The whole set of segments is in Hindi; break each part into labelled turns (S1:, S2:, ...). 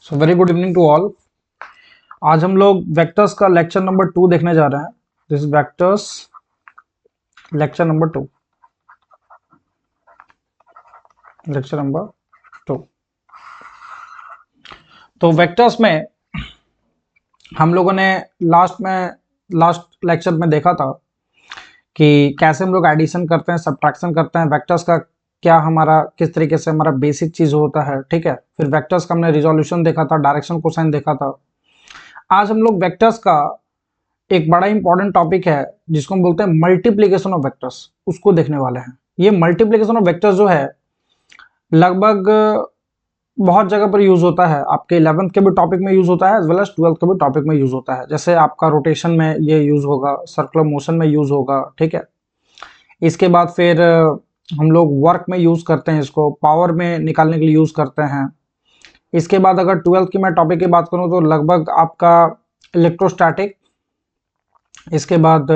S1: So very good evening to all. आज हम लोग वेक्टर्स का लेक्चर नंबर 2 देखने जा रहे हैं। This is vectors lecture number 2। Lecture number 2। तो वेक्टर्स में हम लोगों ने लास्ट लेक्चर में देखा था कि कैसे हम लोग एडिशन करते हैं, सब्ट्रैक्शन करते हैं, वेक्टर्स का क्या हमारा किस तरीके से हमारा बेसिक चीज होता है। ठीक है, फिर वेक्टर्स का हमने रिजोल्यूशन देखा था, डायरेक्शन कोसाइन देखा था। आज हम लोग वेक्टर्स का एक बड़ा इंपॉर्टेंट टॉपिक है जिसको हम बोलते हैं मल्टीप्लीकेशन ऑफ वेक्टर्स, उसको देखने वाले हैं। ये मल्टीप्लीकेशन ऑफ वेक्टर्स जो है लगभग बहुत जगह पर यूज होता है। आपके 11th के भी टॉपिक में यूज होता है एज वेल एज 12th के भी टॉपिक में यूज होता है। जैसे आपका रोटेशन में ये यूज होगा, सर्कुलर मोशन में यूज होगा। ठीक है, इसके बाद फिर हम लोग वर्क में यूज करते हैं, इसको पावर में निकालने के लिए यूज करते हैं। इसके बाद अगर 12th की मैं टॉपिक की बात करूं तो लगभग आपका इलेक्ट्रोस्टैटिक, इसके बाद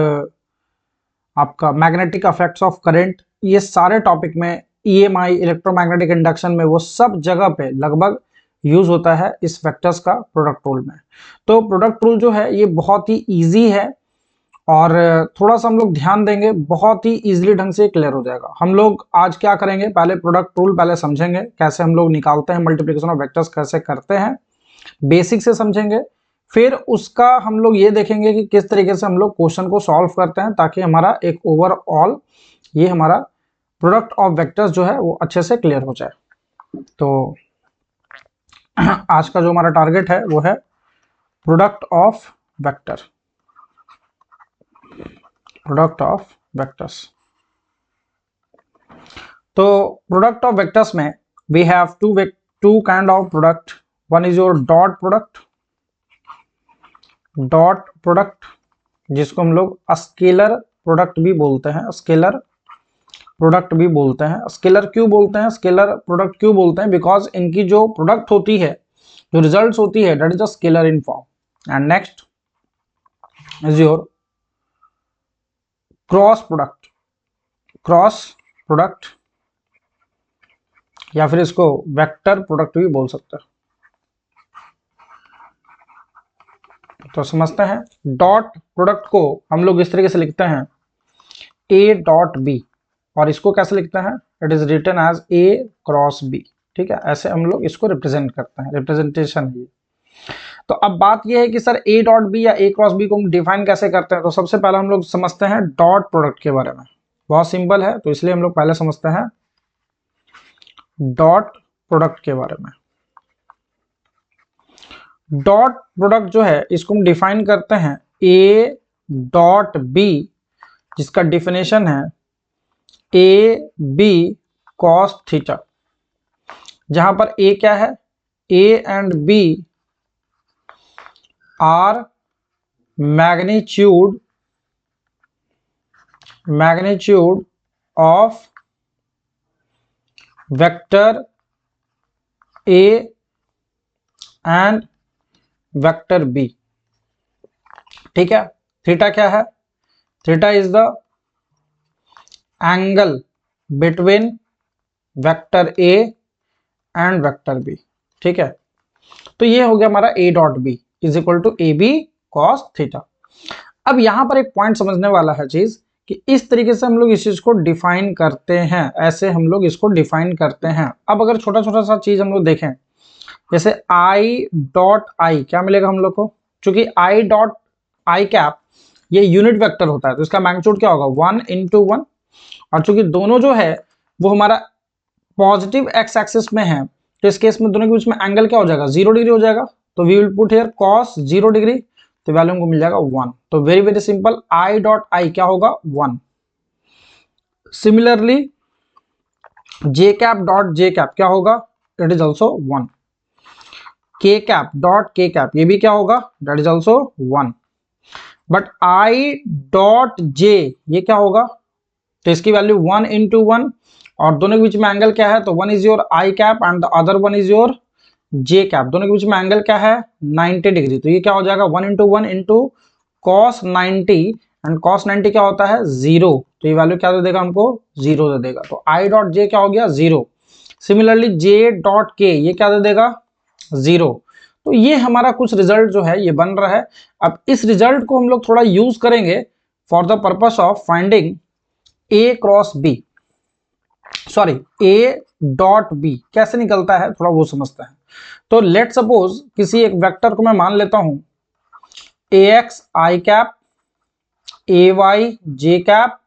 S1: आपका मैग्नेटिक इफेक्ट्स ऑफ करंट, ये सारे टॉपिक में ईएमआई, इलेक्ट्रोमैग्नेटिक इंडक्शन में, वो सब जगह पे लगभग यूज होता है इस वेक्टर्स का प्रोडक्ट रूल में। तो प्रोडक्ट रूल जो है ये बहुत ही इजी है और थोड़ा सा हम लोग ध्यान देंगे, बहुत ही इजीली ढंग से क्लियर हो जाएगा। हम लोग आज क्या करेंगे, पहले प्रोडक्ट रूल पहले समझेंगे, कैसे हम लोग निकालते हैं मल्टीप्लिकेशन ऑफ वेक्टर्स, कैसे करते हैं, बेसिक से समझेंगे। फिर उसका हम लोग ये देखेंगे कि किस तरीके से हम लोग क्वेश्चन को सॉल्व करते हैं ताकि हमारा एक ओवरऑल ये हमारा प्रोडक्ट ऑफ वेक्टर्स जो है वो अच्छे से क्लियर हो जाए। तो आज का जो हमारा टारगेट है वो है product of vector, product of vectors. तो प्रोडक्ट ऑफ वेक्टर्स में we have two kind of product. One is your dot product, जिसको हम लोग स्केलर प्रोडक्ट भी बोलते हैं, स्केलर प्रोडक्ट भी बोलते हैं। स्केलर क्यों बोलते हैं, स्केलर प्रोडक्ट क्यों बोलते हैं? बिकॉज इनकी जो प्रोडक्ट होती है, जो रिजल्ट्स होती है, that is a scalar in form. And next is your cross product या फिर इसको वेक्टर प्रोडक्ट भी बोल सकते हैं। तो समझते हैं, डॉट प्रोडक्ट को हम लोग इस तरीके से लिखते हैं ए डॉट बी, और इसको कैसे लिखते हैं? It is written as A cross B. ठीक है, ऐसे हम लोग इसको रिप्रेजेंट करते हैं, रिप्रेजेंटेशन है ये। तो अब बात ये है कि सर ए डॉट बी या ए क्रॉस बी को हम डिफाइन कैसे करते हैं? तो सबसे पहले हम लोग समझते हैं डॉट प्रोडक्ट के बारे में। बहुत सिंपल है, तो इसलिए हम लोग पहले समझते हैं डॉट प्रोडक्ट के बारे में। डॉट प्रोडक्ट जो है इसको हम डिफाइन करते हैं ए डॉट बी, जिसका डिफिनेशन है ए बी कॉस थीटा, जहां पर ए क्या है, A and B are magnitude of vector A and vector B. ठीक है, थीटा क्या है? Theta is the angle between vector A and vector B. ठीक है, तो ये हो गया हमारा A dot B is equal to A B cos theta. अब यहां पर एक पॉइंट समझने वाला है चीज कि इस तरीके से हम लोग इस चीज को डिफाइन करते हैं, ऐसे हम लोग इसको डिफाइन करते हैं। अब अगर छोटा छोटा सा चीज हम लोग देखें, जैसे आई डॉट आई, क्या मिलेगा हम लोग को? चूंकि आई डॉट आई कैप ये यूनिट वेक्टर होता है, तो इसका मैग्नीट्यूड क्या होगा? 1 × 1। और चूंकि दोनों जो है वो हमारा पॉजिटिव एक्स एक्सिस में है, तो इस केस में दोनों के बीच में एंगल क्या हो जाएगा? 0 डिग्री हो जाएगा। तो we will put here cos 0 degree, तो वैल्यू हमको मिल जाएगा 1। तो very very simple, I dot I क्या होगा? 1। Similarly J cap dot J cap क्या होगा? It is also 1। K cap dot के कैप ये भी क्या होगा? That is also 1। But I dot J ये क्या होगा? तो इसकी वैल्यू 1 × 1, और दोनों के बीच में एंगल क्या है? तो one is your I cap and the other one is your J cap. दोनों के बीच में एंगल क्या है? 90 डिग्री। तो ये क्या हो जाएगा? 1 × 1 × cos 90, एंड cos 90 क्या होता है? 0। तो ये वैल्यू क्या दे देगा हमको? 0 दे देगा। तो आई डॉट जे क्या हो गया? 0। सिमिलरली जे डॉट के ये क्या दे देगा? 0। तो ये हमारा कुछ रिजल्ट जो है ये बन रहा है। अब इस रिजल्ट को हम लोग थोड़ा यूज करेंगे for the purpose of finding A cross B, sorry A dot B कैसे निकलता है थोड़ा वो समझते हैं। तो लेट सपोज किसी एक वेक्टर को मैं मान लेता हूं A x I cap, A Y J cap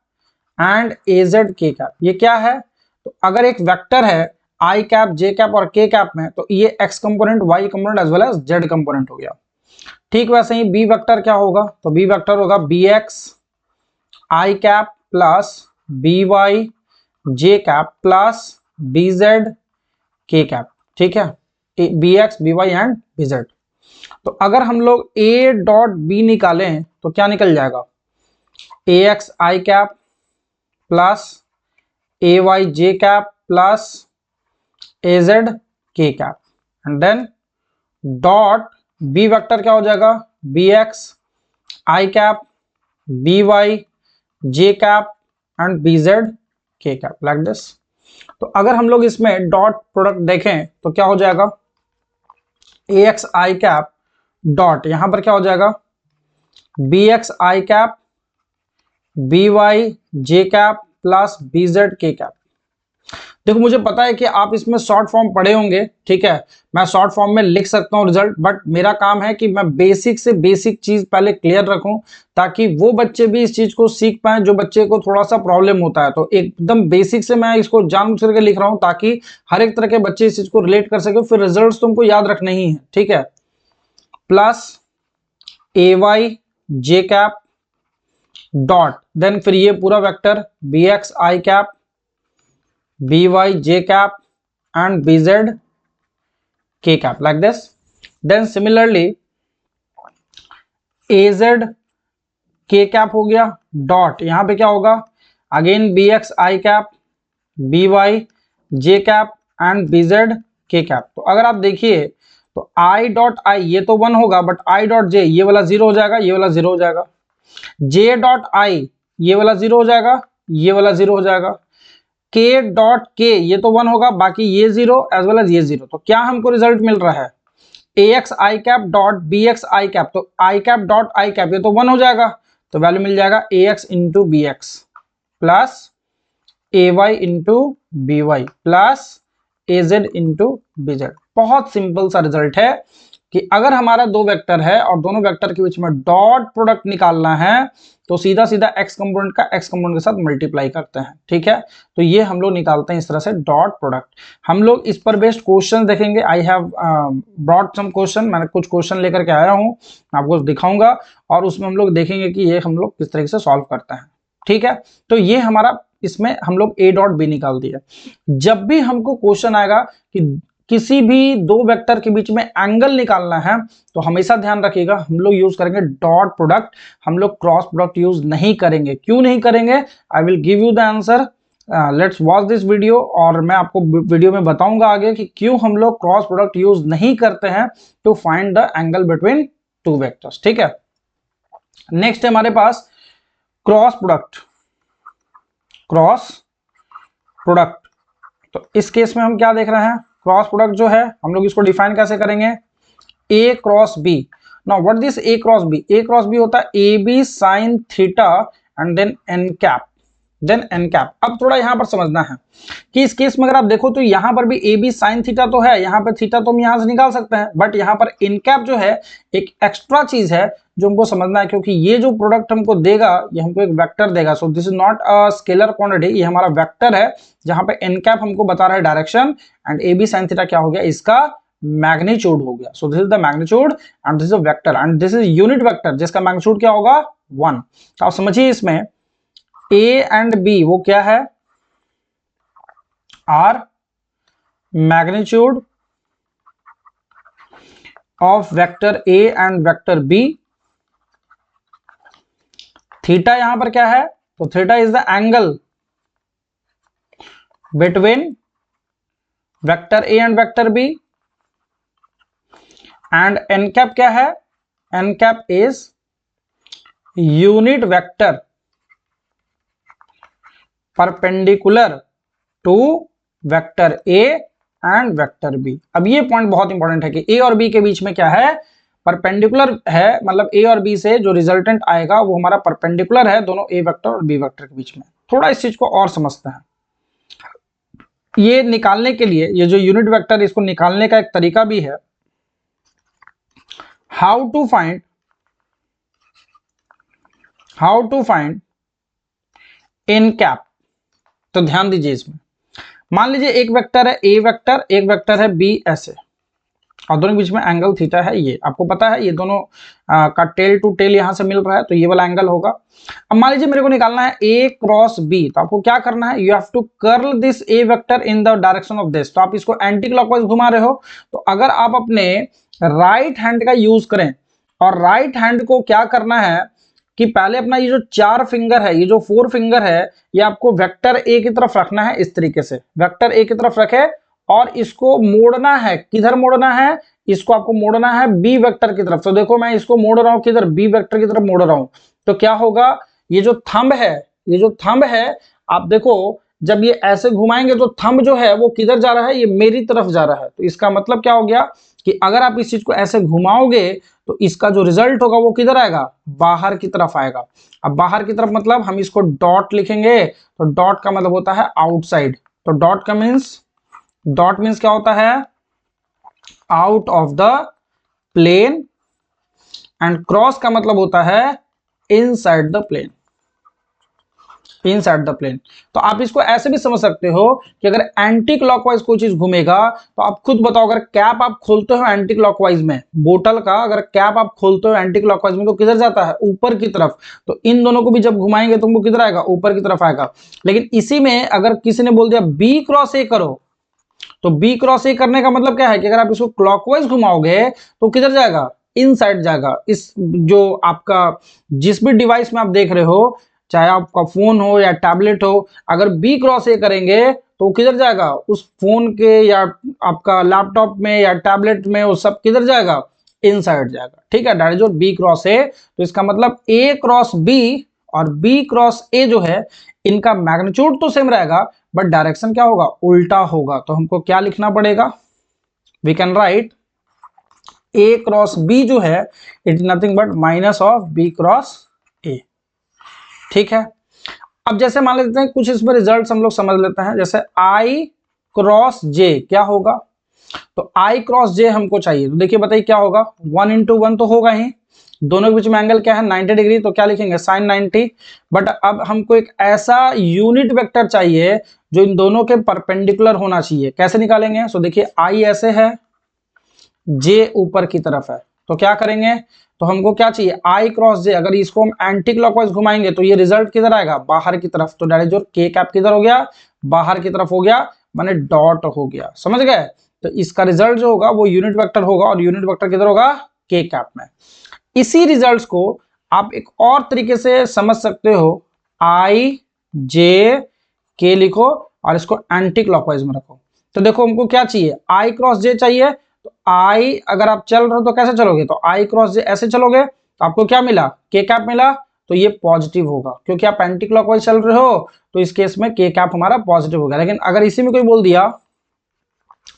S1: and A Z के कैप। ये क्या है? तो अगर एक वेक्टर है आई कैप, जे कैप और के कैप में, तो ये x component, y component as well as z component हो गया। ठीक वैसे ही बी वेक्टर क्या होगा? तो बी वेक्टर होगा बी एक्स आई कैप प्लस बी वाई जे कैप प्लस बी जेड के कैप। ठीक है, B x B y and B z. तो अगर हम लोग ए डॉट बी निकालें तो क्या निकल जाएगा? ए एक्स आई कैप प्लस ए वाई जे कैप प्लस ए जेड के cap and then dot B vector क्या हो जाएगा? B x I cap B y J cap and B z के कैप लाइक दिस। तो अगर हम लोग इसमें डॉट प्रोडक्ट देखें तो क्या हो जाएगा? ए एक्स आई कैप डॉट यहां पर क्या हो जाएगा? बी एक्स आई कैप बी वाई जे कैप प्लस बी जेड के कैप। देखो मुझे पता है कि आप इसमें शॉर्ट फॉर्म पढ़े होंगे, ठीक है, मैं शॉर्ट फॉर्म में लिख सकता हूं रिजल्ट, बट मेरा काम है कि मैं बेसिक से बेसिक चीज पहले क्लियर रखूं ताकि वो बच्चे भी इस चीज को सीख पाए जो बच्चे को थोड़ा सा प्रॉब्लम होता है। तो एकदम बेसिक से मैं इसको जानबूझ करके लिख रहा हूं ताकि हर एक तरह के बच्चे इस चीज को रिलेट कर सके, फिर रिजल्ट तुमको याद रखने ही है। ठीक है, प्लस ए वाई जे कैप डॉट देन फिर ये पूरा vector b x I cap B y J cap and B z के cap like this. Then similarly a Z के कैप हो गया डॉट यहां पे क्या होगा? Again b x I cap B y J cap and B z के कैप। तो अगर आप देखिए तो आई डॉट आई ये तो 1 होगा, बट आई डॉट जे ये वाला 0 हो जाएगा, ये वाला 0 हो जाएगा। जे डॉट आई ये वाला 0 हो जाएगा, ये वाला 0 हो जाएगा। के डॉट के ये तो 1 होगा, बाकी ये 0 एज वेल एज ये 0। तो क्या हमको रिजल्ट मिल रहा है? A x I cap dot b x I cap, तो i cap dot i cap ये तो 1 हो जाएगा, तो वैल्यू मिल जाएगा ए x into b x plus ए y into b y plus ए जेड इंटू बी जेड। बहुत सिंपल सा रिजल्ट है कि अगर हमारा दो वेक्टर है और दोनों वेक्टर के बीच में डॉट प्रोडक्ट निकालना है तो सीधा सीधा एक्स कंपोनेंट का एक्स कंपोनेंट के साथ मल्टीप्लाई करते हैं। ठीक है, तो ये हम लोग निकालते हैं इस तरह से डॉट प्रोडक्ट। हम लोग इस पर बेस्ड क्वेश्चन देखेंगे। I have brought some question, मैंने कुछ क्वेश्चन लेकर के आया हूँ, आपको दिखाऊंगा और उसमें हम लोग देखेंगे कि ये हम लोग किस तरीके से सॉल्व करते हैं। ठीक है, तो ये हमारा इसमें हम लोग ए डॉट बी निकाल दिया। जब भी हमको क्वेश्चन आएगा कि किसी भी दो वेक्टर के बीच में एंगल निकालना है तो हमेशा ध्यान रखिएगा हम लोग यूज करेंगे डॉट प्रोडक्ट, हम लोग क्रॉस प्रोडक्ट यूज नहीं करेंगे। क्यों नहीं करेंगे? I will give you the answer, let's watch this video और मैं आपको वीडियो में बताऊंगा आगे कि क्यों हम लोग क्रॉस प्रोडक्ट यूज नहीं करते हैं to find the angle between two vectors. ठीक है, नेक्स्ट है हमारे पास क्रॉस प्रोडक्ट। क्रॉस प्रोडक्ट, तो इस केस में हम क्या देख रहे हैं? क्रॉस प्रोडक्ट जो है हम लोग इसको डिफाइन कैसे करेंगे? A cross b. Now what this a cross b? A cross b होता है a B sine theta and then n cap, then n cap. अब थोड़ा यहां पर समझना है कि इस केस में अगर आप देखो तो यहां पर भी ए बी साइन थीटा तो है, यहां पर थीटा तो हम यहां से निकाल सकते हैं, बट यहां पर एन कैप जो है एक एक्स्ट्रा चीज है जो हमको समझना है, क्योंकि ये जो प्रोडक्ट हमको देगा ये हमको एक वेक्टर देगा। सो this is not a scalar quantity, ये हमारा वेक्टर है जहां पे एन कैप हमको बता रहा है direction and A B sine theta क्या हो गया? इसका मैग्नीट्यूड हो गया। So this is the magnitude and this is a vector and this is unit vector जिसका मैग्नीट्यूड क्या होगा? 1। तो आप समझिए इसमें ए एंड बी वो क्या है? Are magnitude of vector A and vector B. Theta यहां पर क्या है? तो theta is the angle between vector A and vector B and n cap क्या है? N cap is unit vector perpendicular to vector A and vector B. अब ये पॉइंट बहुत इंपॉर्टेंट है कि ए और बी के बीच में क्या है, परपेंडिकुलर है, मतलब ए और बी से जो रिजल्टेंट आएगा वो हमारा परपेंडिकुलर है दोनों ए वेक्टर और बी वेक्टर के बीच में। थोड़ा इस चीज को और समझते हैं। ये निकालने के लिए, ये जो यूनिट वेक्टर, इसको निकालने का एक तरीका भी है, how to find n cap. तो ध्यान दीजिए इसमें, मान लीजिए एक वेक्टर है ए वेक्टर, एक वेक्टर है बी ऐसे, और दोनों के बीच में एंगल थीटा है, ये आपको पता है, ये दोनों का टेल टू टेल यहां से मिल रहा है, तो ये वाला एंगल होगा। अब मान लीजिए मेरे को निकालना है ए क्रॉस बी, तो आपको क्या करना है, you have to curl this A vector in the direction of this. तो आप इसको एंटी क्लॉकवाइज घुमा रहे हो, तो अगर आप अपने राइट हैंड का यूज करें, और राइट हैंड को क्या करना है कि पहले अपना ये जो 4 फिंगर है, ये जो 4 फिंगर है, ये आपको वेक्टर ए की तरफ रखना है, इस तरीके से वेक्टर ए की तरफ रखे, और इसको मोड़ना है, किधर मोड़ना है, इसको आपको मोड़ना है बी वेक्टर की तरफ। तो देखो मैं इसको मोड़ रहा हूं किधर, बी वेक्टर की तरफ मोड़ रहा हूं। तो क्या होगा, ये जो थंब है, ये जो थंब है, आप देखो जब ये ऐसे घुमाएंगे तो थंब जो है वो किधर जा रहा है, ये मेरी तरफ जा रहा है। तो इसका मतलब क्या हो गया कि अगर आप इस चीज को ऐसे घुमाओगे तो इसका जो रिजल्ट होगा वो किधर आएगा, बाहर की तरफ आएगा। अब बाहर की तरफ मतलब हम इसको डॉट लिखेंगे, तो डॉट का मतलब होता है आउटसाइड। तो डॉट मीन्स क्या होता है, out of the plane, and cross का मतलब होता है inside the plane, inside the plane. तो आप इसको ऐसे भी समझ सकते हो कि अगर एंटी क्लॉकवाइज कोई चीज घूमेगा, तो आप खुद बताओ, अगर कैप आप खोलते हो एंटी क्लॉकवाइज में, बोतल का अगर कैप आप खोलते हो एंटी क्लॉकवाइज में, तो किधर जाता है, ऊपर की तरफ। तो इन दोनों को भी जब घुमाएंगे तो वो किधर आएगा, ऊपर की तरफ आएगा। लेकिन इसी में अगर किसी ने बोल दिया बी क्रॉस ए करो, तो बी क्रॉस ए करने का मतलब क्या है कि अगर आप इसको क्लॉकवाइज घुमाओगे तो किधर जाएगा, इनसाइड जाएगा। इस जो आपका जिस भी डिवाइस में आप देख रहे हो, चाहे आपका फोन हो या टैबलेट हो, अगर बी क्रॉस ए करेंगे तो किधर जाएगा, उस फोन के या आपका लैपटॉप में या टैबलेट में, वो सब किधर जाएगा, इनसाइड जाएगा। ठीक है, that is B cross A. तो इसका मतलब ए क्रॉस बी और बी क्रॉस ए जो है, इनका मैग्नीट्यूड तो सेम रहेगा, बट डायरेक्शन क्या होगा, उल्टा होगा। तो हमको क्या लिखना पड़ेगा, we can write A cross B जो है, it is nothing but minus of B cross A. ठीक है, अब जैसे मान लेते हैं कुछ इसमें रिजल्ट हम लोग समझ लेते हैं, जैसे आई क्रॉस जे क्या होगा। तो आई क्रॉस जे हमको चाहिए, तो देखिए बताइए क्या होगा, 1 into 1 तो होगा ही, दोनों के बीच में एंगल क्या है, 90 डिग्री, तो क्या लिखेंगे, साइन 90। बट अब हमको एक ऐसा यूनिट वेक्टर चाहिए जो इन दोनों के परपेंडिकुलर होना चाहिए। कैसे निकालेंगे, सो देखिए आई ऐसे है, जे ऊपर की तरफ है, तो क्या करेंगे, तो हमको क्या चाहिए, आई क्रॉस जे। अगर इसको हम एंटी क्लॉकवाइज घुमाएंगे तो ये रिजल्ट किधर आएगा, बाहर की तरफ। तो डायरेक्ट जो के कैप किधर हो गया, बाहर की तरफ हो गया, माने डॉट हो गया, समझ गए। तो इसका रिजल्ट जो होगा वो यूनिट वेक्टर होगा, और यूनिट वेक्टर किधर होगा, के कैप में। इसी रिजल्ट्स को आप एक और तरीके से समझ सकते हो, आई जे के लिखो और इसको एंटी क्लॉकवाइज में रखो। तो देखो हमको क्या चाहिए, आई क्रॉस जे चाहिए। तो आई अगर आप चल रहे हो तो कैसे चलोगे, तो आई क्रॉस जे ऐसे चलोगे, तो आपको क्या मिला, के कैप मिला, तो ये पॉजिटिव होगा क्योंकि आप एंटी क्लॉकवाइज चल रहे हो, तो इस केस में के कैप हमारा पॉजिटिव होगा। लेकिन अगर इसी में कोई बोल दिया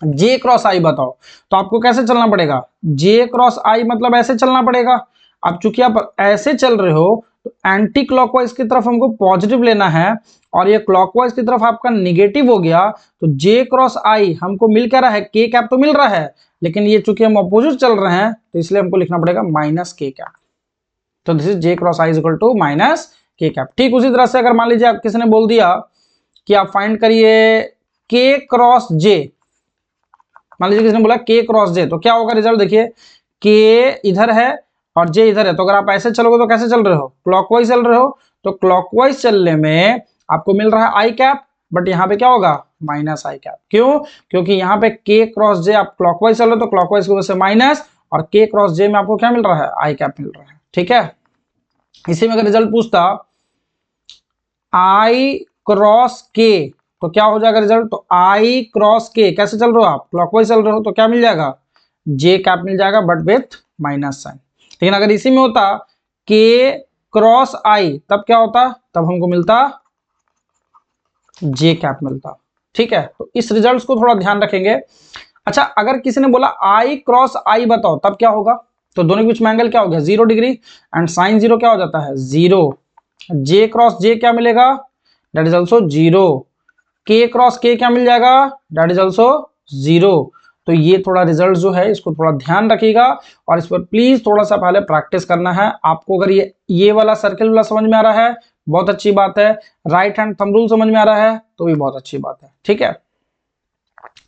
S1: जे क्रॉस आई बताओ, तो आपको कैसे चलना पड़ेगा, जे क्रॉस आई मतलब ऐसे चलना पड़ेगा। अब चूंकि आप ऐसे चल रहे हो तो एंटी क्लॉकवाइज की तरफ हमको पॉजिटिव लेना है, और ये क्लॉकवाइज की तरफ आपका निगेटिव हो गया। तो जे क्रॉस आई हमको मिल क्या रहा है, के कैप तो मिल रहा है, लेकिन ये चूंकि हम अपोजिट चल रहे हैं तो इसलिए हमको लिखना पड़ेगा माइनस के कैप। तो this is j cross i is equal to minus k cap. ठीक उसी तरह से अगर मान लीजिए आप किसी ने बोल दिया कि आप फाइंड करिए के क्रॉस जे, मान लीजिए किसी ने बोला के क्रॉस जे, तो क्या होगा रिजल्ट, देखिए के इधर है और जे इधर है। तो अगर आप ऐसे चलोगे तो कैसे चल रहे हो, क्लॉकवाइज चल रहे हो। तो क्लॉकवाइज चलने में आपको मिल रहा है आई कैप, बट यहाँ पे क्या होगा, माइनस आई कैप। क्यों, क्योंकि यहाँ पे के क्रॉस जे आप क्लॉकवाइज चल रहे हो, तो क्लॉकवाइज की वजह से माइनस, और के क्रॉस जे में आपको क्या मिल रहा है, आई कैप मिल रहा है। ठीक है, इसी में अगर रिजल्ट पूछता आई क्रॉस के, तो क्या हो जाएगा रिजल्ट, तो आई क्रॉस के कैसे चल रहे हो आप, क्लॉकवाइज चल रहे हो, तो क्या मिल जाएगा, जे कैप मिल जाएगा, बट विथ माइनस साइन। लेकिन अगर इसी में होता के क्रॉस आई, तब क्या होता, तब हमको मिलता जे कैप मिलता। ठीक है, तो इस रिजल्ट को थोड़ा ध्यान रखेंगे। अच्छा, अगर किसी ने बोला I क्रॉस I बताओ तब क्या होगा, तो दोनों के बीच में एंगल क्या हो गया 0 डिग्री, एंड साइन 0 क्या हो जाता है 0। J क्रॉस J क्या मिलेगा, that is also 0। K cross K क्या मिल जाएगा, दैट इज ऑल्सो 0। तो ये थोड़ा रिजल्ट जो है इसको थोड़ा ध्यान रखिएगा, और इस पर प्लीज थोड़ा सा पहले प्रैक्टिस करना है आपको। अगर ये वाला सर्किल वाला समझ में आ रहा है बहुत अच्छी बात है, राइट हैंड थंब रूल समझ में आ रहा है तो भी बहुत अच्छी बात है, ठीक है।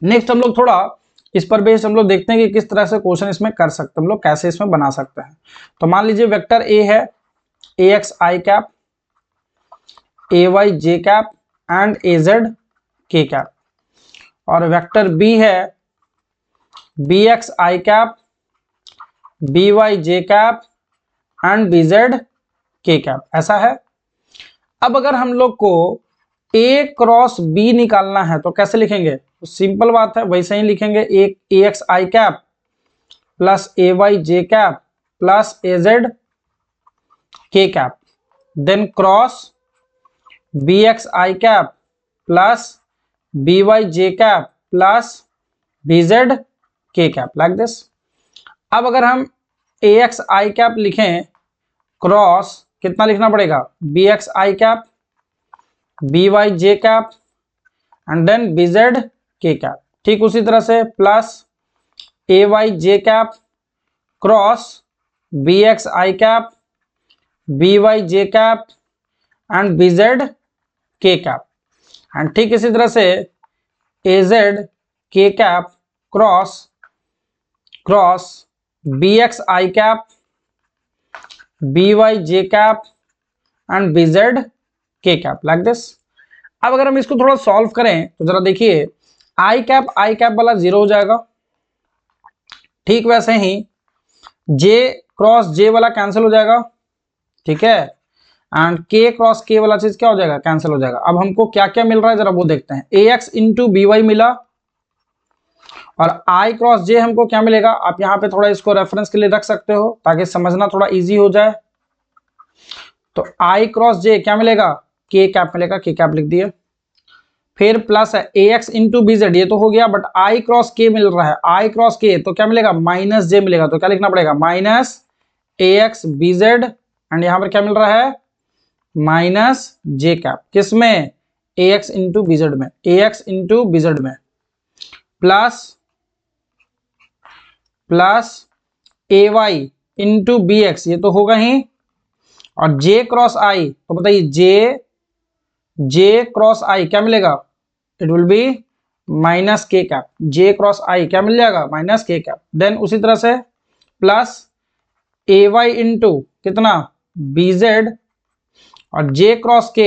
S1: नेक्स्ट हम लोग थोड़ा इस पर बेस्ड हम लोग देखते हैं कि किस तरह से क्वेश्चन इसमें कर सकते हैं, हम लोग कैसे इसमें बना सकते हैं। तो मान लीजिए वेक्टर ए है ax I cap, ay j cap and az k cap, और वेक्टर बी है bx I cap, by j cap and bz k cap, ऐसा है। अब अगर हम लोग को a क्रॉस b निकालना है तो कैसे लिखेंगे, तो सिंपल बात है वैसे ही लिखेंगे, एक ax I cap plus ay j cap plus az k cap, then cross bx I cap plus by j cap plus bz k cap, like this. अब अगर हम ax I कैप लिखें क्रॉस कितना लिखना पड़ेगा, bx I cap, by j cap and then bz k cap, ठीक उसी तरह से plus ay j cap cross bx I cap, by j cap and bz k cap, and ठीक इसी तरह से az k cap cross bx I cap, by j cap and bz k cap, like this. अब अगर हम इसको थोड़ा सॉल्व करें तो जरा देखिए I कैप वाला 0 हो जाएगा, ठीक वैसे ही j क्रॉस j वाला कैंसिल हो जाएगा, ठीक है, एंड k क्रॉस k वाला चीज क्या हो जाएगा, कैंसिल हो जाएगा। अब हमको क्या क्या मिल रहा है जरा वो देखते हैं, ax इंटू by मिला, और I क्रॉस j हमको क्या मिलेगा, आप यहाँ पे थोड़ा इसको रेफरेंस के लिए रख सकते हो ताकि समझना थोड़ा इजी हो जाए। तो I क्रॉस j क्या मिलेगा, k कैप मिलेगा, k कैप लिख दिए। फिर प्लस है ax इंटू bz, ये तो हो गया, बट I क्रॉस k मिल रहा है, I क्रॉस k तो क्या मिलेगा माइनस j मिलेगा, तो क्या लिखना पड़ेगा माइनस ax bz, एंड यहाँ पर क्या मिल रहा है माइनस j कैप, किसमें ax इंटू bz में, ax इंटू bz में, प्लस ay इंटू bx, ये तो होगा ही, और j क्रॉस i, तो बताइए j क्रॉस i क्या मिलेगा, it will be minus k cap, j cross i क्या मिल जाएगा माइनस k कैप। देन उसी तरह से प्लस ay इंटू कितना bz, और j क्रॉस k,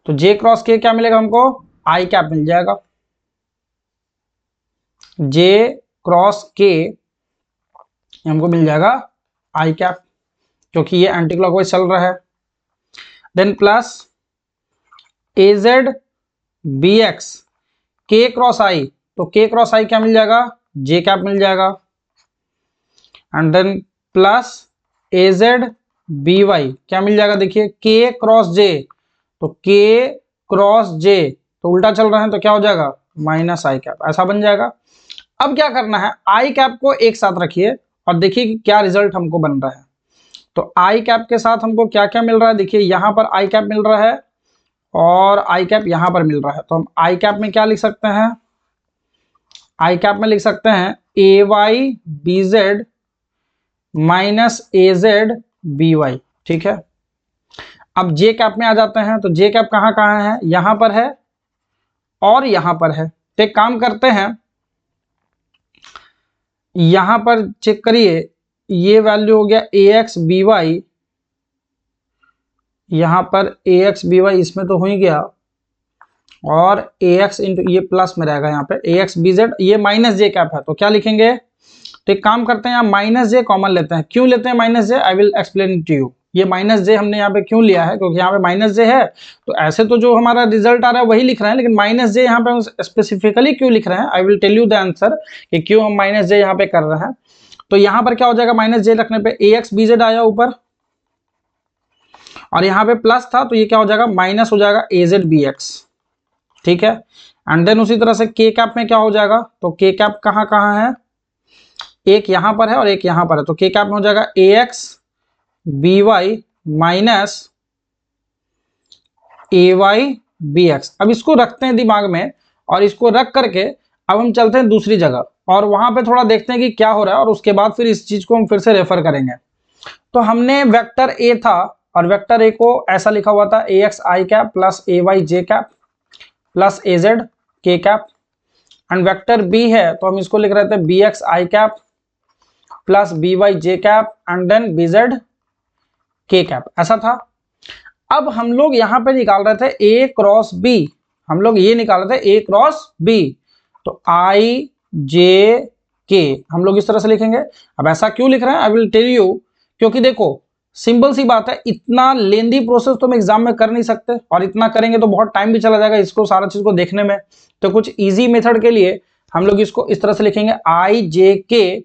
S1: तो j क्रॉस k क्या मिलेगा हमको I कैप मिल जाएगा, j क्रॉस k हमको मिल जाएगा I कैप, क्योंकि ये एंटी क्लॉकवाइज चल रहा है। Then plus az bx k cross i, तो k क्रॉस i क्या मिल जाएगा j कैप मिल जाएगा, and then plus az by क्या मिल जाएगा, देखिए k क्रॉस j, तो k क्रॉस j तो उल्टा चल रहा है तो क्या हो जाएगा माइनस I कैप, ऐसा बन जाएगा। अब क्या करना है, I कैप को एक साथ रखिए और देखिए कि क्या रिजल्ट हमको बन रहा है। तो I कैप के साथ हमको क्या क्या मिल रहा है, देखिए यहाँ पर I कैप मिल रहा है और I कैप यहाँ पर मिल रहा है, तो हम I कैप में क्या लिख सकते हैं, I कैप में लिख सकते हैं ay bz minus az by, ठीक है। अब J कैप में आ जाते हैं, तो J कैप कहाँ कहाँ है, यहाँ पर है और यहाँ पर है। तो एक काम करते हैं, यहाँ पर चेक करिए, ये वैल्यू हो गया ax by, यहाँ पर ax by इसमें तो हो ही गया, और ax इंटू ये प्लस में रहेगा, यहाँ पे ax bz, ये माइनस j कैप है, तो क्या लिखेंगे, तो एक काम करते हैं यहाँ माइनस j कॉमन लेते हैं। क्यों लेते हैं minus j, I will explain to you. ये माइनस j हमने यहाँ पे क्यों लिया है, क्योंकि यहाँ पे माइनस j है, तो ऐसे तो जो हमारा रिजल्ट आ रहा है वही लिख रहे हैं, लेकिन माइनस j यहाँ पे हम स्पेसिफिकली क्यों लिख रहे हैं, I will tell you the answer कि क्यों हम माइनस j यहाँ पे कर रहे हैं। तो यहाँ पर क्या हो जाएगा, माइनस j रखने पे ax bz आया ऊपर, और यहाँ पे प्लस था तो ये क्या हो जाएगा, माइनस हो जाएगा AZBX, ठीक है। एंड देन उसी तरह से के कैप में क्या हो जाएगा, तो के कैप कहाँ कहाँ है, एक यहाँ पर है और एक यहाँ पर है, तो के कैप में हो जाएगा AXBY माइनस AYBX। अब इसको रखते हैं दिमाग में, और इसको रख करके अब हम चलते हैं दूसरी जगह और वहां पे थोड़ा देखते हैं कि क्या हो रहा है, और उसके बाद फिर इस चीज को हम फिर से रेफर करेंगे। तो हमने वेक्टर ए था और वेक्टर ए को ऐसा लिखा हुआ था AXI cap plus AYJ cap plus AZ k cap, and vector B है तो हम इसको लिख रहे थे BXI cap plus BYJ cap and then BZ k cap, ऐसा था। अब हम लोग यहां पे निकाल रहे थे A क्रॉस B, हम लोग ये निकाल रहे थे A क्रॉस B, तो IJK हम लोग इस तरह से लिखेंगे। अब ऐसा क्यों लिख रहे हैं, आई विल टेल यू, क्योंकि देखो सिंपल सी बात है, इतना लेंदी प्रोसेस तो हम एग्जाम में कर नहीं सकते, और इतना करेंगे तो बहुत टाइम भी चला जाएगा इसको सारा चीज को देखने में। तो कुछ इजी मेथड के लिए हम लोग इसको इस तरह से लिखेंगे IJK।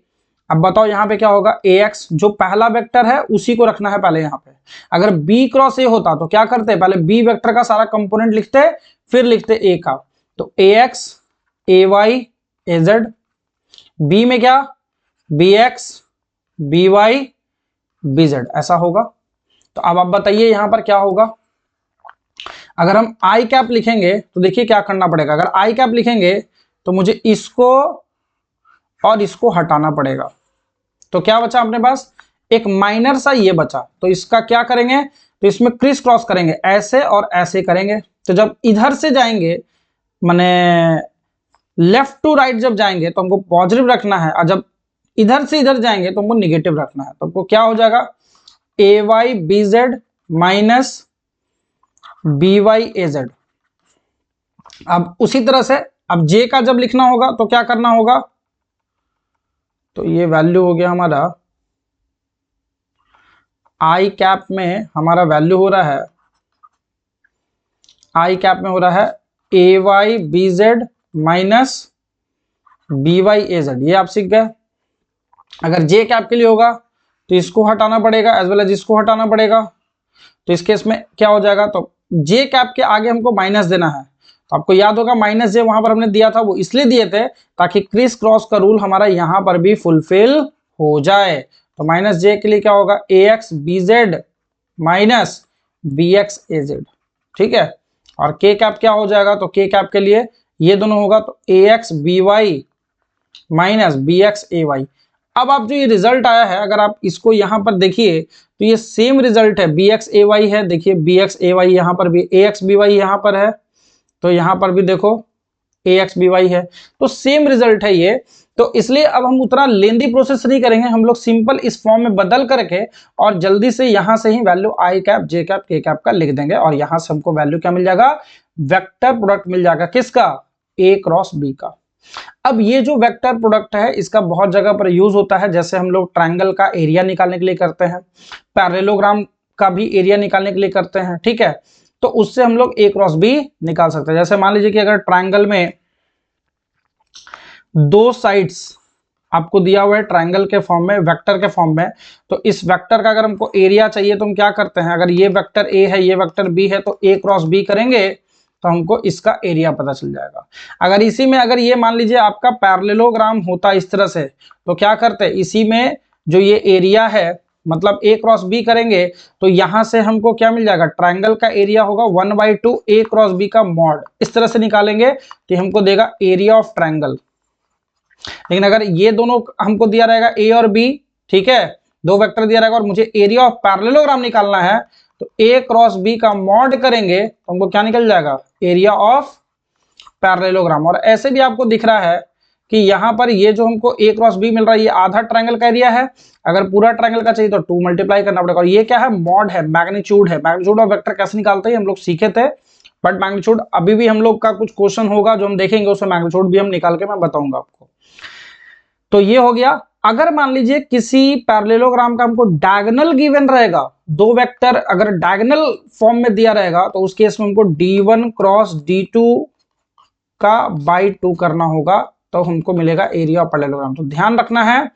S1: अब बताओ यहाँ पे क्या होगा, AX जो पहला वेक्टर है उसी को रखना है पहले यहाँ पे। अगर B क्रॉस A होता तो क्या करते, पहले B वेक्टर का सारा कंपोनेंट लिखते फिर लिखते A का, तो AX AY AZ, B में क्या BX BY BZ, ऐसा होगा। तो अब आप बताइए यहां पर क्या होगा, अगर हम आई कैप लिखेंगे तो देखिए क्या करना पड़ेगा, अगर आई कैप लिखेंगे तो मुझे इसको और इसको हटाना पड़ेगा, तो क्या बचा अपने पास, एक माइनर सा ये बचा, तो इसका क्या करेंगे, तो इसमें क्रिस क्रॉस करेंगे, ऐसे और ऐसे करेंगे। तो जब इधर से जाएंगे माने लेफ्ट टू राइट जब जाएंगे तो हमको पॉजिटिव रखना है, और जब इधर से इधर जाएंगे तो हमको निगेटिव रखना है। तो हमको क्या हो जाएगा AYBZ माइनस BYAZ। अब उसी तरह से अब J का जब लिखना होगा तो क्या करना होगा, तो ये वैल्यू हो गया हमारा आई कैप में, हमारा वैल्यू हो रहा है आई कैप में हो रहा है AYBZ माइनस BYAZ, ये आप सीख गए। अगर J कैप के लिए होगा तो इसको हटाना पड़ेगा एज वेल एज इसको हटाना पड़ेगा, तो इस केस में क्या हो जाएगा, तो J कैप के आगे हमको माइनस देना है। तो आपको याद होगा माइनस J वहां पर हमने दिया था, वो इसलिए दिए थे ताकि क्रिस क्रॉस का रूल हमारा यहां पर भी फुलफिल हो जाए। तो माइनस J के लिए क्या होगा AXBZ माइनस BXAZ, ठीक है। और K कैप क्या हो जाएगा, तो K कैप के लिए ये दोनों होगा, तो AXBY माइनस BXAY। अब आप जो ये रिजल्ट आया है अगर आप इसको यहां पर देखिए तो ये सेम रिजल्ट है, BXAY है, देखिए BXAY यहां पर भी, AXBY यहां पर है, तो यहां पर भी देखो AXBY है, तो सेम रिजल्ट है ये। तो इसलिए अब हम उतना लेंदी प्रोसेस नहीं करेंगे, हम लोग सिंपल इस फॉर्म में बदल करके और जल्दी से यहां से ही value i cap J cap K cap का लिख देंगे, और यहां से हमको वैल्यू क्या मिल जाएगा, वेक्टर प्रोडक्ट मिल जाएगा, किसका, A क्रॉस B का। अब ये जो वेक्टर प्रोडक्ट है इसका बहुत जगह पर यूज होता है, जैसे हम लोग ट्रायंगल का एरिया निकालने के लिए करते हैं, पैरेललोग्राम का भी एरिया निकालने के लिए करते हैं, ठीक है। तो उससे हम लोग A क्रॉस B निकाल सकते हैं। जैसे मान लीजिए कि अगर ट्रायंगल में दो साइड्स आपको दिया हुआ है ट्रायंगल के फॉर्म में, वेक्टर के फॉर्म में, तो इस वेक्टर का अगर हमको एरिया चाहिए तो हम क्या करते हैं, अगर ये वेक्टर A है ये वेक्टर B है तो A क्रॉस B करेंगे तो हमको इसका एरिया पता चल जाएगा। अगर इसी में अगर ये मान लीजिए आपका पैरेललोग्राम होता इस तरह से, तो क्या करते हैं, इसी में जो ये एरिया है मतलब A क्रॉस B करेंगे तो यहां से हमको क्या मिल जाएगा, ट्रायंगल का एरिया होगा 1/2 A क्रॉस B का मॉड, इस तरह से निकालेंगे तो हमको देगा एरिया ऑफ ट्रायंगल। लेकिन अगर ये दोनों हमको दिया रहेगा A और B, ठीक है, दो वेक्टर दिया रहेगा और मुझे एरिया ऑफ पैरेललोग्राम निकालना है, तो A क्रॉस B का मॉड करेंगे तो हमको क्या निकल जाएगा, एरिया ऑफ पैरेललोग्राम। और ऐसे भी आपको दिख रहा है कि यहाँ पर ये जो हमको A क्रॉस B मिल रहा है ये आधा ट्रायंगल का एरिया है, अगर पूरा ट्रायंगल का चाहिए तो 2 मल्टीप्लाई करना पड़ेगा। और ये क्या है, मॉड है, मैग्नीट्यूड है। मैग्नीट्यूड ऑफ वेक्टर कैसे निकालते हैं हम लोग सीखे थे, बट मैग्नीट्यूड अभी भी हम लोग का कुछ क्वेश्चन होगा जो हम देखेंगे, उसमें मैग्नीट्यूड भी हम निकाल के मैं बताऊंगा आपको। तो ये हो गया। अगर मान लीजिए किसी पैरेललोग्राम का हमको डायगोनल गिवन रहेगा, दो वेक्टर अगर डायगोनल फॉर्म में दिया रहेगा तो उस केस में हमको D1 क्रॉस D2 का बाई 2 करना होगा, तो हमको मिलेगा एरिया ऑफ पैरेललोग्राम। तो ध्यान रखना है,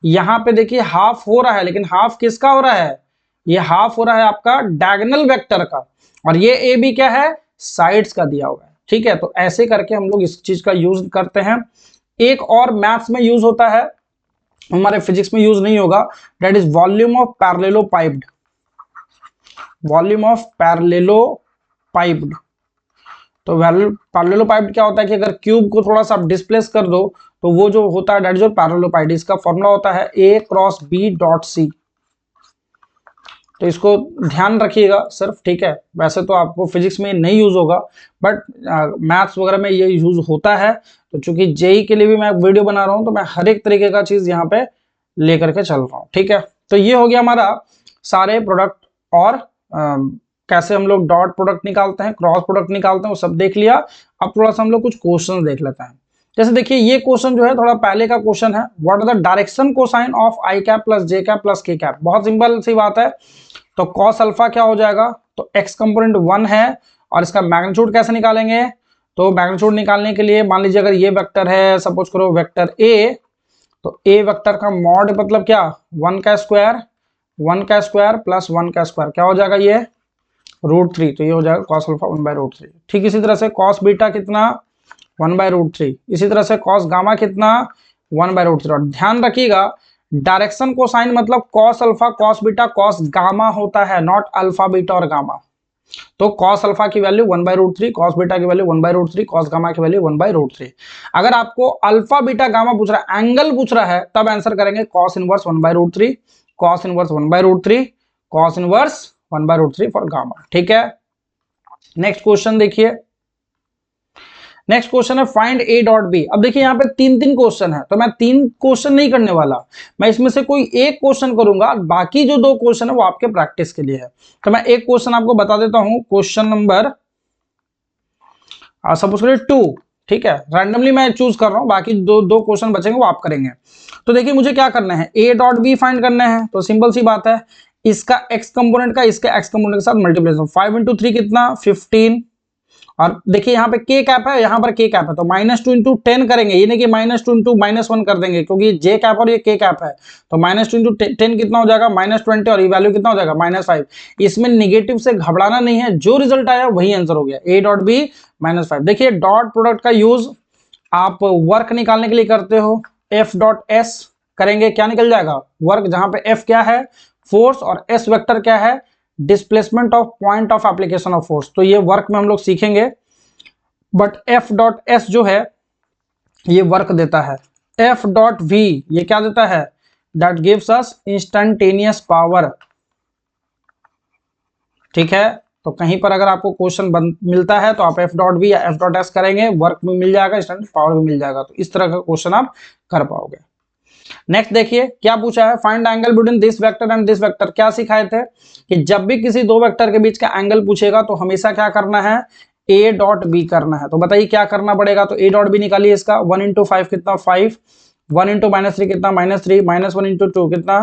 S1: यहां पे देखिए हाफ हो रहा है, लेकिन हाफ किसका हो रहा है, ये हाफ हो रहा है आपका डायगोनल वेक्टर का, और ये ए बी क्या है, साइड्स का दिया हुआ है। ठीक है, तो ऐसे करके हम लोग इस चीज का यूज करते हैं। एक और मैथ्स में यूज होता है, हमारे फिजिक्स में यूज नहीं होगा, that is volume of parallelepiped. Volume of parallelepiped, तो पैरेललोपाइप्ड क्या होता है कि अगर क्यूब को थोड़ा सा आप डिस्प्लेस कर दो तो वो जो होता है दैट इज पैरेललोपाइड। इसका फॉर्मूला होता है A cross B dot C। तो इसको ध्यान रखिएगा सिर्फ, ठीक है। वैसे तो आपको फिजिक्स में नहीं यूज होगा, बट मैथ्स वगैरह में ये यूज होता है। तो चूंकि जेई के लिए भी मैं वीडियो बना रहा हूं, तो मैं हर एक तरीके का चीज यहाँ पे लेकर के चल रहा हूँ, ठीक है। तो ये हो गया हमारा सारे प्रोडक्ट, और कैसे हम लोग डॉट प्रोडक्ट निकालते हैं, क्रॉस प्रोडक्ट निकालते हैं, वो सब देख लिया। अब थोड़ा सा हम लोग कुछ क्वेश्चन देख लेते हैं। जैसे देखिए ये क्वेश्चन जो है थोड़ा पहले का क्वेश्चन है, what are the direction cosine of i cap plus j cap plus k cap. बहुत सिंपल सी बात है। तो कॉस अल्फा क्या हो जाएगा, तो एक्स कंपोनेंट 1 है, और इसका मैग्नीट्यूड कैसे निकालेंगे, तो मैग्नीट्यूड निकालने के लिए मान लीजिए अगर ये वेक्टर है, सपोज करो वेक्टर ए, तो ए वेक्टर का मॉड मतलब क्या, 1 का स्क्वायर, 1 का स्क्वायर प्लस 1 का स्क्वायर, क्या हो जाएगा ये √3। तो ये हो जाएगा कॉस अल्फा 1/√3। ठीक इसी तरह से कॉस बीटा कितना 1/√3। इसी तरह से कॉस गामा कितना 1/√3। और ध्यान रखिएगा डायरेक्शन कोसाइन मतलब cos alpha cos beta cos gamma होता है, नॉट अल्फा बीटा और गामा। तो कॉस अल्फा की वैल्यू 1/√3, कॉस बीटा की वैल्यू 1/√3, कॉस गामा की वैल्यू 1/√3। अगर आपको अल्फा बीटा गामा पूछ रहा है, एंगल पूछ रहा है, तब आंसर करेंगे cos inverse 1/√3, cos inverse 1/√3, cos inverse 1/√3 for gamma. ठीक है, नेक्स्ट क्वेश्चन देखिए। नेक्स्ट क्वेश्चन है फाइंड ए डॉट बी। अब देखिए यहाँ पे 3 क्वेश्चन है, तो मैं 3 क्वेश्चन नहीं करने वाला, मैं इसमें से कोई एक क्वेश्चन करूंगा, बाकी जो 2 क्वेश्चन है वो आपके प्रैक्टिस के लिए है। तो मैं एक क्वेश्चन आपको बता देता हूं, क्वेश्चन नंबर सपोज करिए 2, ठीक है, रैंडमली मैं चूज कर रहा हूं, बाकी दो क्वेश्चन बचेंगे वो आप करेंगे। तो देखिए मुझे क्या करना है, ए डॉट बी फाइंड करना है। तो सिंपल सी बात है, इसका एक्स कंपोनेंट का इसके एक्स कंपोनेंट के साथ मल्टीप्लिकेशन, 5 × 3 कितना 15, और देखिए यहाँ पे के कैप है, यहाँ पर के कैप है, तो -2 × 10 करेंगे, ये नहीं कि -2 × -1 कर देंगे, क्योंकि जे कैप और ये के कैप है। तो -2 × 10 कितना हो जाएगा -20, और ये वैल्यू कितना हो जाएगा -5। इसमें निगेटिव से घबराना नहीं है, जो रिजल्ट आया वही आंसर हो गया, ए डॉट बी -5। देखिए डॉट प्रोडक्ट का यूज आप वर्क निकालने के लिए करते हो, एफ डॉट एस करेंगे, क्या निकल जाएगा वर्क, जहां पे एफ क्या है फोर्स और एस वेक्टर क्या है displacement of point of application of force. तो ये वर्क में हम लोग सीखेंगे, बट एफ डॉट एस जो है ये वर्क देता है, एफ डॉट वी ये क्या देता है, that gives us instantaneous power. ठीक है, तो कहीं पर अगर आपको क्वेश्चन मिलता है तो आप एफ डॉट वी या एफ डॉट एस करेंगे, वर्क भी मिल जाएगा, इंस्टेंट पावर भी मिल जाएगा, तो इस तरह का क्वेश्चन आप कर पाओगे। नेक्स्ट देखिए क्या पूछा है, find angle between this vector and this vector. क्या सिखाए थे कि जब भी किसी 2 वेक्टर के बीच का एंगल पूछेगा तो हमेशा क्या करना है, ए डॉट बी करना है। तो बताइए क्या करना पड़ेगा, तो ए डॉट बी निकालिए, इसका 1 × 5 कितना 5, 1 × -3 कितना -3, -1 × 2 कितना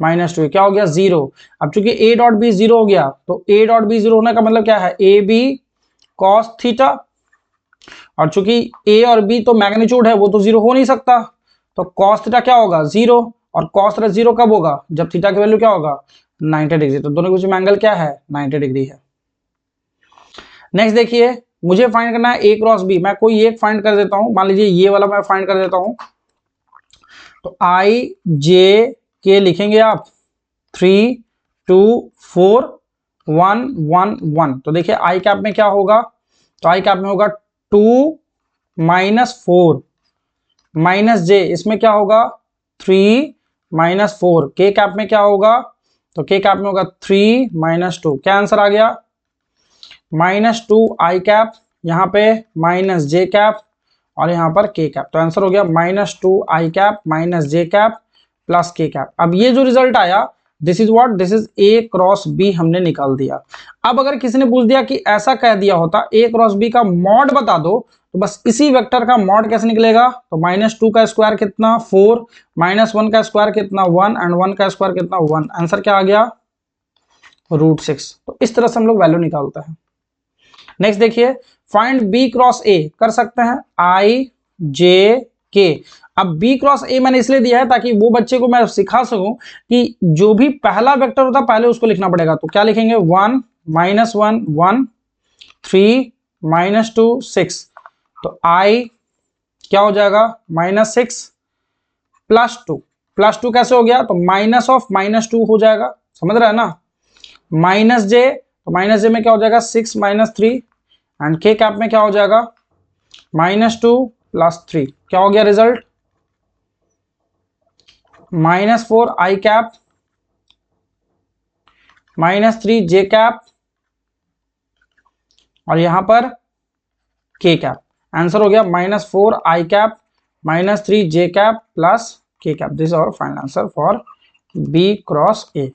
S1: -2, क्या हो गया 0। अब चूंकि ए डॉट बी 0 हो गया, तो ए डॉट बी 0 होने का मतलब क्या है, ए बी कॉस थीटा, और चूंकि ए और बी तो मैग्नीट्यूड है, वो तो 0 हो नहीं सकता, तो कॉस थीटा क्या होगा 0, और कॉस थीटा 0 कब होगा, जब थीटा की वैल्यू क्या होगा 90 डिग्री। तो दोनों के बीच में एंगल क्या है 90 डिग्री है। नेक्स्ट देखिए मुझे फाइंड करना है ए क्रॉस बी, मैं कोई एक फाइंड कर देता हूं, मान लीजिए ये वाला मैं फाइंड कर देता हूं। तो आई जे के लिखेंगे आप 3 2 4 1 1 1। तो देखिए आई कैप में क्या होगा, तो आई कैप में होगा 2 -4 -j, इसमें क्या होगा 3 -4, के कैप में क्या होगा, तो के कैप में होगा 3 -2, क्या आंसर आ गया -2 आई कैप, यहाँ पे -j कैप, और यहाँ पर के कैप। तो आंसर हो गया -2 i cap -j cap plus k cap. अब ये जो रिजल्ट आया this is what, this is A cross B हमने निकाल दिया। अब अगर किसी ने पूछ दिया कि ऐसा कह दिया होता ए क्रॉस बी का मॉड बता दो, तो बस इसी वेक्टर का मॉड कैसे निकलेगा, तो -2 का स्क्वायर कितना 4, -1 का स्क्वायर कितना 1, एंड 1 का स्क्वायर कितना 1, आंसर क्या आ गया √6। तो इस तरह से हम लोग वैल्यू निकालते हैं। नेक्स्ट देखिए फाइंड बी क्रॉस ए, कर सकते हैं आई जे के। अब बी क्रॉस ए मैंने इसलिए दिया है ताकि वो बच्चे को मैं सिखा सकूं कि जो भी पहला वेक्टर होता है पहले उसको लिखना पड़ेगा। तो क्या लिखेंगे, 1 -1 1 3 -2 6। तो आई क्या हो जाएगा, -6 +2 कैसे हो गया, तो माइनस ऑफ -2 हो जाएगा, समझ रहा है ना। माइनस जे, तो माइनस जे में क्या हो जाएगा 6 - 3 एंड के कैप में क्या हो जाएगा -2 + 3, क्या हो गया result, -4 i cap -3 j cap और यहां पर के कैप। आंसर हो गया -4 i cap -3 j cap plus k cap. This is our final answer for B cross A.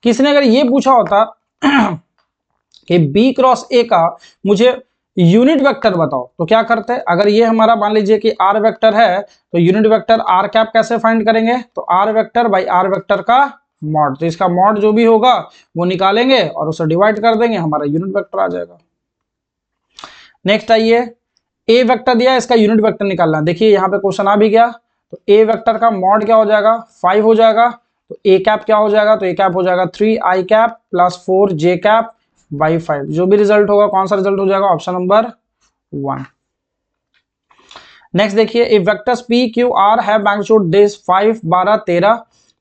S1: किसी ने अगर ये पूछा होता कि बी क्रॉस ए का मुझे यूनिट वेक्टर बताओ, तो क्या करते हैं, अगर ये हमारा मान लीजिए कि आर वेक्टर है तो यूनिट वेक्टर आर कैप कैसे फाइंड करेंगे, तो R vector by R vector का मॉड, तो इसका मॉड जो भी होगा वो निकालेंगे और उसे डिवाइड कर देंगे, हमारा यूनिट वेक्टर आ जाएगा। नेक्स्ट आइए, ए वेक्टर दिया, इसका यूनिट वेक्टर निकालना। देखिए यहाँ पे क्वेश्चन आ भी गया, तो ए वेक्टर का मॉड क्या हो जाएगा 5 हो जाएगा, तो ए कैप क्या हो जाएगा, तो ए कैप हो जाएगा 3 आई कैप +4 जे कैप बाई 5। जो भी रिजल्ट होगा कौन सा रिजल्ट हो जाएगा, ऑप्शन नंबर 1। नेक्स्ट देखिए, if vectors P Q R have magnitude this 5 12 13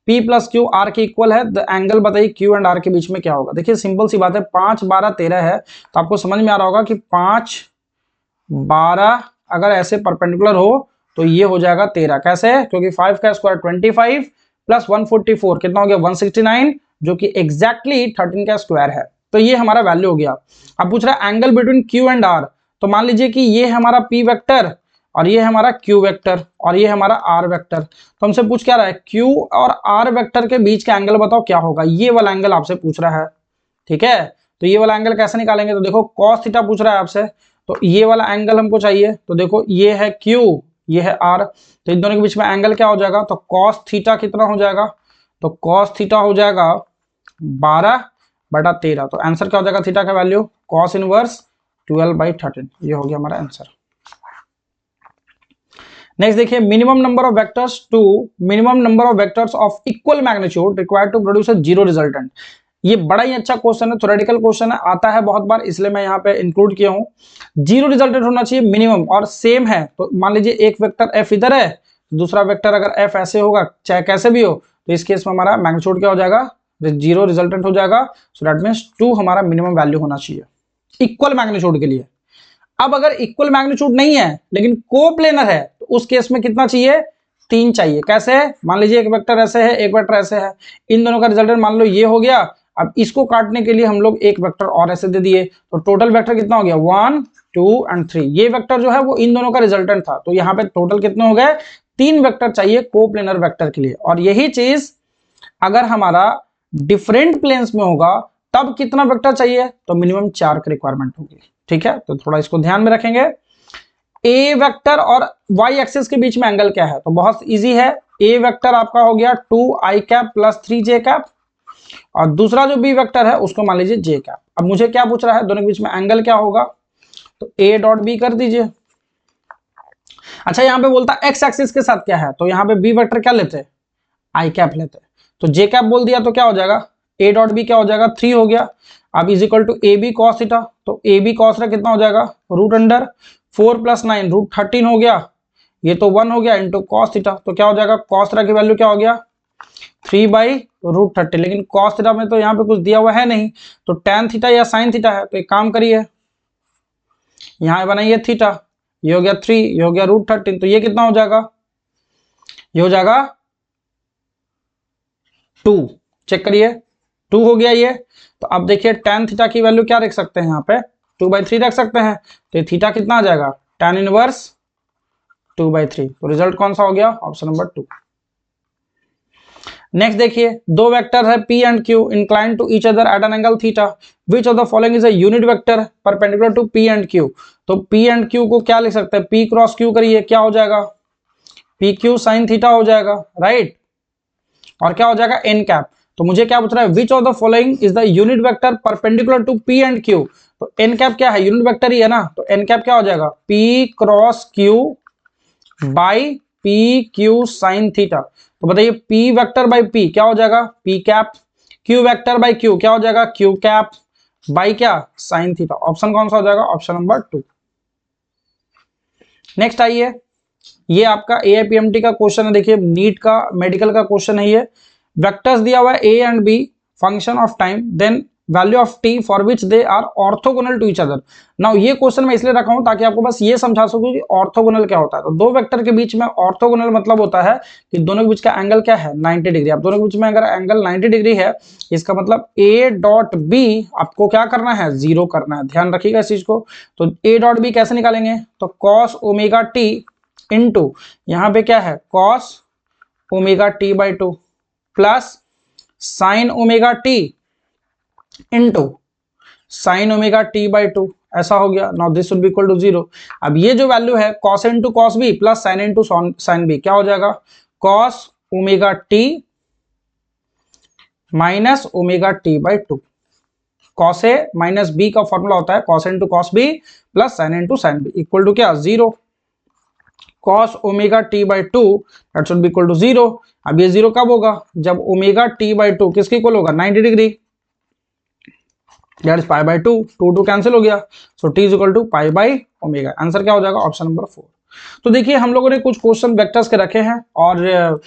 S1: P + Q R के इक्वल है, द एंगल बताइए Q एंड R के बीच में क्या होगा। देखिए सिंपल सी बात है, 5 12 13 है, तो आपको समझ में आ रहा होगा कि 5 12 अगर ऐसे परपेंडिकुलर हो तो ये हो जाएगा 13, कैसे, क्योंकि 5 का स्क्वायर 25 + 144 कितना हो गया 169, जो कि एग्जैक्टली 13 का स्क्वायर है। तो ये हमारा वैल्यू हो गया। अब पूछ रहा है angle between Q and R, तो मान लीजिए कि ये हमारा P वेक्टर और ये हमारा Q वेक्टर और ये हमारा R वेक्टर, तो हमसे पूछ क्या रहा है, Q और R वेक्टर के बीच का एंगल बताओ क्या होगा, ये वाला एंगल आपसे पूछ रहा है, ठीक है। तो ये वाला एंगल कैसे निकालेंगे, तो देखो cos थीटा पूछ रहा है आपसे, तो ये वाला एंगल हमको चाहिए, तो देखो ये है Q ये है R, तो इन दोनों के बीच में एंगल क्या हो जाएगा, तो cos थीटा कितना हो जाएगा, तो cos थीटा हो जाएगा 12/13, तो आंसर क्या हो जाएगा थीटा का वैल्यू cos इनवर्स 12/13, ये हो गया हमारा आंसर। नेक्स्ट देखिए, minimum number of vectors of equal magnitude required to produce a zero resultant. ये बड़ा ही अच्छा क्वेश्चन है, थ्योरेटिकल क्वेश्चन है, आता है बहुत बार, इसलिए मैं यहाँ पे इंक्लूड किया हूँ। जीरो रिजल्टेंट होना चाहिए मिनिमम, और सेम है, तो मान लीजिए एक वेक्टर एफ इधर है, दूसरा वेक्टर अगर एफ ऐसे होगा, चाहे कैसे भी हो, तो इस केस में हमारा मैग्नीट्यूड क्या हो जाएगा, जीरो रिजल्टेंट हो जाएगा। सो दैट मीन्स 2 हमारा मिनिमम वैल्यू होना चाहिए इक्वल मैग्नीट्यूड के लिए। अब अगर इक्वल मैग्नीट्यूड नहीं है लेकिन कोप्लेनर है, तो उस केस में कितना चाहिए, 3 चाहिए। कैसे, मान लीजिए एक वेक्टर ऐसे है एक वेक्टर ऐसे है, इन दोनों का रिजल्टेंट मान लो ये हो गया, अब इसको काटने के लिए हम लोग एक वेक्टर और ऐसे दे दिए, तो टोटल वेक्टर कितना हो गया 1 2 एंड 3। ये वेक्टर जो है वो इन दोनों का रिजल्टेंट था, तो यहाँ पे टोटल कितने हो गए, 3 वेक्टर चाहिए कोप्लेनर वेक्टर के लिए। और यही चीज अगर हमारा डिफरेंट प्लेन्स में होगा तब कितना वेक्टर चाहिए, तो मिनिमम 4 की रिक्वायरमेंट होगी, ठीक है। तो थोड़ा इसको ध्यान में रखेंगे। ए वेक्टर और वाई एक्सिस के बीच में एंगल क्या है, तो बहुत इजी है, ए वेक्टर आपका हो गया 2 आई कैप +3 जे कैप, और दूसरा जो बी वेक्टर है उसको मान लीजिए जे कैप। अब मुझे क्या पूछ रहा है, दोनों के बीच में एंगल क्या होगा, तो ए डॉट बी कर दीजिए। अच्छा यहाँ पे बोलता है एक्स एक्सिस के साथ क्या है, तो यहाँ पे बी वेक्टर क्या लेते हैं, आई कैप लेते हैं, तो जे कैप बोल दिया तो क्या हो जाएगा, ए डॉट बी क्या हो जाएगा 3 हो गया। अब is equal to A B cos theta, तो ए बी कॉस थीटा कितना हो जाएगा, √4 + 9 √13 हो गया, ये तो 1 हो गया इंटू कॉस थीटा, तो क्या हो जाएगा कॉस थीटा की वैल्यू क्या हो गया 3/√30। लेकिन कॉस थीटा में तो यहाँ पे कुछ दिया हुआ है नहीं, तो टैन थीटा या साइन थीटा है, तो एक काम करिए यहाँ बनाइए थीटा, ये हो गया 3, ये हो गया √13, तो ये कितना हो जाएगा, ये हो जाएगा 2, चेक करिए 2 हो गया ये। तो अब देखिए tan थीटा की वैल्यू क्या रख सकते हैं, यहाँ पे 2/3 रख सकते हैं, तो ये थीटा कितना आ जाएगा tan इनवर्स 2/3, तो रिजल्ट कौन सा हो गया, ऑप्शन नंबर 2। नेक्स्ट देखिए, दो वेक्टर है P and Q inclined to each other at an angle theta, which of the following is a unit vector perpendicular to P and Q। तो P एंड Q को क्या लिख सकते हैं, P क्रॉस Q करिए, क्या हो जाएगा PQ साइन थीटा हो जाएगा, राइट, और क्या हो जाएगा n कैप। तो मुझे क्या पूछ रहा है, which of the following is the unit vector perpendicular to P and Q, तो n कैप क्या है, यूनिट वेक्टर ही है ना, तो n कैप क्या हो जाएगा P cross Q by P Q sine theta, तो बताइए पी वेक्टर बाई पी क्या हो जाएगा, P cap, Q vector by Q क्या हो जाएगा, क्यू कैप बाई क्या, साइन थीटा। ऑप्शन कौन सा हो जाएगा, ऑप्शन नंबर 2। नेक्स्ट आइए, ये आपका एआईपीएमटी का क्वेश्चन है, देखिए नीट का मेडिकल का क्वेश्चन है ये। वेक्टर्स दिया हुआ है A and B, function of time, then value of t for which they are orthogonal to each other. Now ये क्वेश्चन मैं इसलिए रखा हूं ताकि आपको बस ये समझा सकूं कि ऑर्थोगोनल क्या होता है। तो दो वेक्टर के बीच में ऑर्थोगोनल मतलब होता है कि दोनों के बीच का एंगल क्या है, 90 डिग्री। अब दोनों के बीच में अगर एंगल 90 डिग्री है, इसका मतलब ए डॉट बी आपको क्या करना है, जीरो करना है, ध्यान रखिएगा इस चीज को। तो ए डॉट बी कैसे निकालेंगे, तो कॉस ओमेगा टी इंटू यहां पे क्या है, cos omega t by 2 plus sine omega t into sine omega t by 2, ऐसा हो गया। Now this will be equal to 0। अब ये जो वैल्यू है cos into cos B plus sine into sine B क्या हो जाएगा, cos omega t minus omega t by 2। Cos A minus B का फॉर्मूला होता है cos into cos B plus sine into sine B equal to क्या, 0। Cos omega t by 2 that should be equal to 0। अब ये 0 कब होगा, जब ओमेगा टी बाई 2 किसके इक्वल होगा, 90 degree, that is pi by 2, 2 cancel हो गया, so t is equal to pi by omega. Answer क्या हो जाएगा, ऑप्शन नंबर 4। तो देखिए हम लोगों ने कुछ क्वेश्चन वेक्टर्स के रखे हैं, और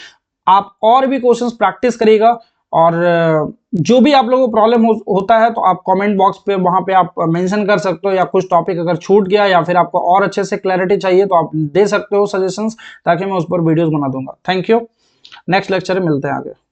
S1: आप और भी क्वेश्चंस प्रैक्टिस करिएगा, और जो भी आप लोगों को प्रॉब्लम होता है तो आप कमेंट बॉक्स पे वहां पे आप मेंशन कर सकते हो, या कुछ टॉपिक अगर छूट गया या फिर आपको और अच्छे से क्लैरिटी चाहिए तो आप दे सकते हो सजेशंस, ताकि मैं उस पर वीडियोस बना दूंगा। थैंक यू, नेक्स्ट लेक्चर में मिलते हैं आगे।